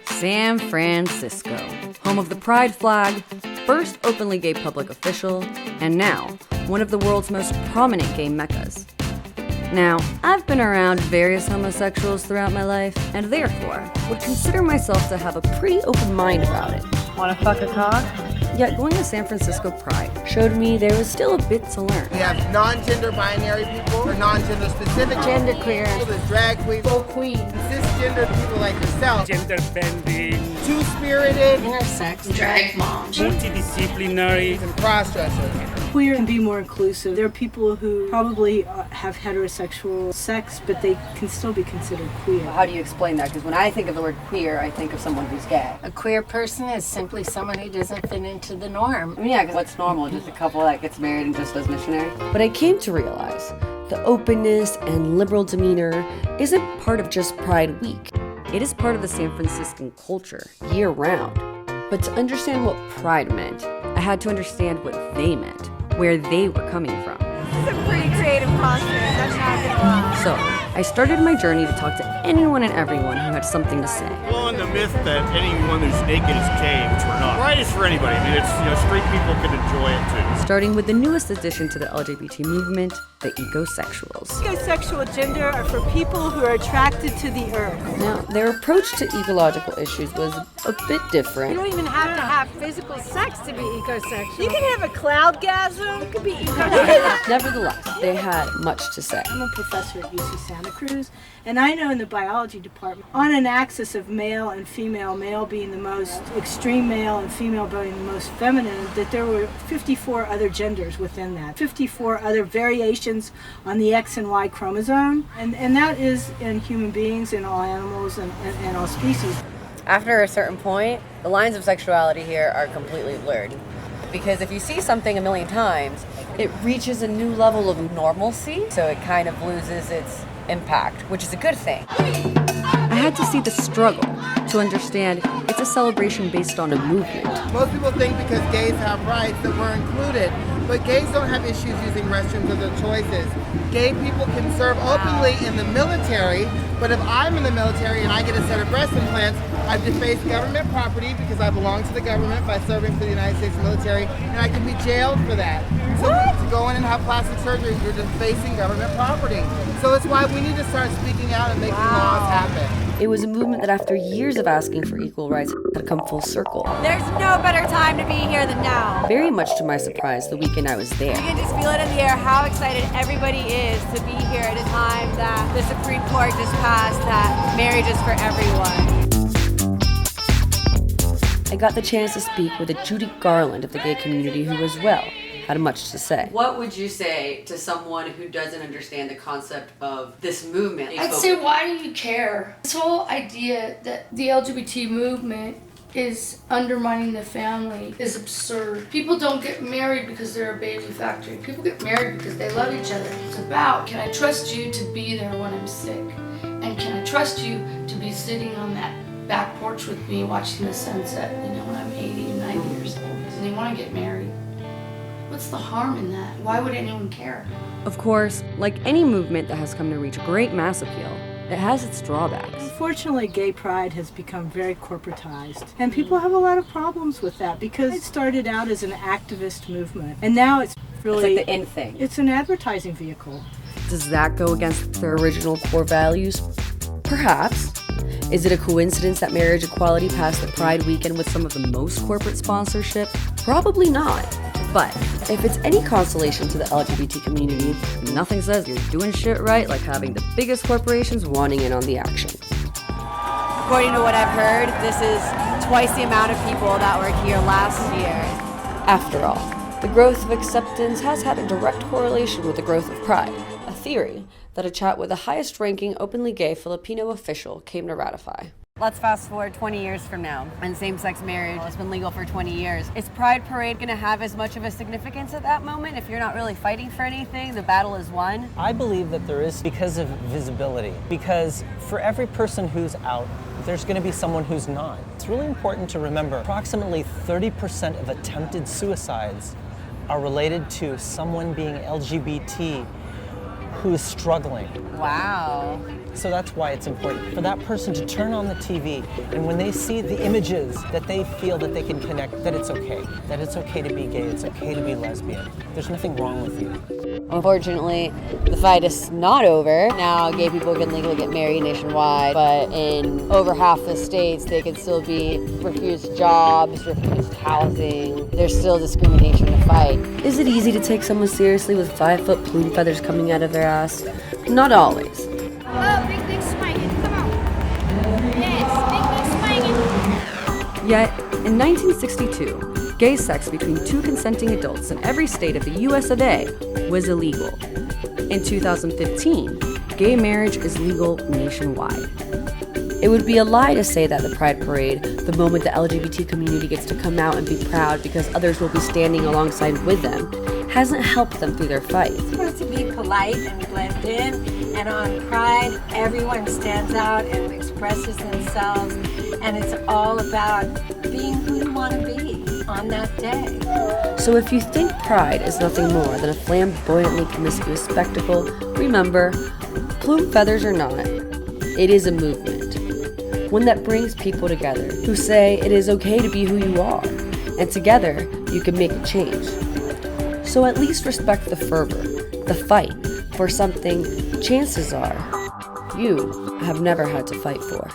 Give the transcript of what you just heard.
San Francisco, home of the pride flag, first openly gay public official, and now one of the world's most prominent gay meccas. Now, I've been around various homosexuals throughout my life, and therefore would consider myself to have a pretty open mind about it. Wanna fuck a cock? Yet going to San Francisco Pride showed me there was still a bit to learn. We have non-gender binary people, or non-gender specific, genderqueer, there's drag queens, full queen, cisgender people like yourself, gender bending, two-spirited, intersex, drag moms, multidisciplinary, and cross-dressers. Queer can be more inclusive. There are people who probably have heterosexual sex, but they can still be considered queer. How do you explain that? Because when I think of the word queer, I think of someone who's gay. A queer person is simply someone who doesn't fit into the norm. I mean, yeah, because what's normal? Just a couple that gets married and just does missionary? But I came to realize the openness and liberal demeanor isn't part of just Pride Week. It is part of the San Franciscan culture, year-round. But to understand what Pride meant, I had to understand what they meant, where they were coming from. This is a pretty creative costume, that's not gonna lie. So, I started my journey to talk to anyone and everyone who had something to say. blowing the myth that anyone who's naked is gay, which we're not. Pride is for anybody. I mean, it's, straight people can enjoy it too. Starting with the newest addition to the LGBT movement, the ecosexuals. Ecosexual gender are for people who are attracted to the earth. Now, their approach to ecological issues was a bit different. You don't even have to have physical sex to be ecosexual. You can have a cloudgasm. You could be ecosexual. Nevertheless, they had much to say. I'm a professor at UC Santa Cruz, and I know in the biology department, on an axis of male and female, male being the most extreme male and female being the most feminine, that there were 54 other genders within that, 54 other variations on the X and Y chromosome, and that is in human beings, in all animals, and all species. After a certain point, the lines of sexuality here are completely blurred. Because if you see something a million times, it reaches a new level of normalcy, so it kind of loses its impact, which is a good thing. I had to see the struggle to understand it's a celebration based on a movement. Most people think because gays have rights that we're included, but gays don't have issues using restrooms of their choices. Gay people can serve openly in the military, but if I'm in the military and I get a set of breast implants, I've defaced government property because I belong to the government by serving for the United States military, and I can be jailed for that. So to go in and have plastic surgery, you're defacing government property. So it's why we need to start speaking out and making laws happen. It was a movement that after years of asking for equal rights had come full circle. There's no better time to be here than now. Very much to my surprise, the weekend I was there. You can just feel it in the air how excited everybody is to be here at a time that the Supreme Court just passed that marriage is for everyone. I got the chance to speak with a Judy Garland of the gay community who as well had much to say. What would you say to someone who doesn't understand the concept of this movement? I'd say, why do you care? This whole idea that the LGBT movement is undermining the family is absurd. People don't get married because they're a baby factory. People get married because they love each other. It's about, can I trust you to be there when I'm sick? And can I trust you to be sitting on that back porch with me watching the sunset, when I'm 80 and 90 years old? And they want to get married. What's the harm in that? Why would anyone care? Of course, like any movement that has come to reach great mass appeal, it has its drawbacks. Unfortunately, gay pride has become very corporatized, and people have a lot of problems with that because it started out as an activist movement, and now it's really... It's like the in thing. It's an advertising vehicle. Does that go against their original core values? Perhaps. Is it a coincidence that marriage equality passed the Pride weekend with some of the most corporate sponsorship? Probably not. But if it's any consolation to the LGBT community, nothing says you're doing shit right like having the biggest corporations wanting in on the action. According to what I've heard, this is twice the amount of people that were here last year. After all, the growth of acceptance has had a direct correlation with the growth of pride, a theory that a chat with the highest-ranking openly gay Filipino official came to ratify. Let's fast forward 20 years from now, and same-sex marriage has been legal for 20 years. Is Pride Parade going to have as much of a significance at that moment? If you're not really fighting for anything, the battle is won? I believe that there is because of visibility. Because for every person who's out, there's going to be someone who's not. It's really important to remember approximately 30% of attempted suicides are related to someone being LGBT who is struggling. Wow. So that's why it's important for that person to turn on the TV, and when they see the images that they feel that they can connect, that it's okay to be gay, it's okay to be lesbian. There's nothing wrong with you. Unfortunately, the fight is not over. Now gay people can legally get married nationwide, but in over half the states, they can still be refused jobs, refused housing. There's still discrimination to fight. Is it easy to take someone seriously with 5-foot plume feathers coming out of their ass? Not always. Oh, big swinging, come on. Yes, big swinging. Yet, in 1962, gay sex between two consenting adults in every state of the US of A was illegal. In 2015, gay marriage is legal nationwide. It would be a lie to say that the Pride Parade, the moment the LGBT community gets to come out and be proud because others will be standing alongside with them, hasn't helped them through their fight. It's supposed to be polite and blend in, and on Pride, everyone stands out and expresses themselves, and it's all about being who you want to be on that day. So if you think Pride is nothing more than a flamboyantly promiscuous spectacle, remember, plume feathers or not, it is a movement. One that brings people together who say it is okay to be who you are, and together you can make a change. So at least respect the fervor, the fight for something chances are you have never had to fight for.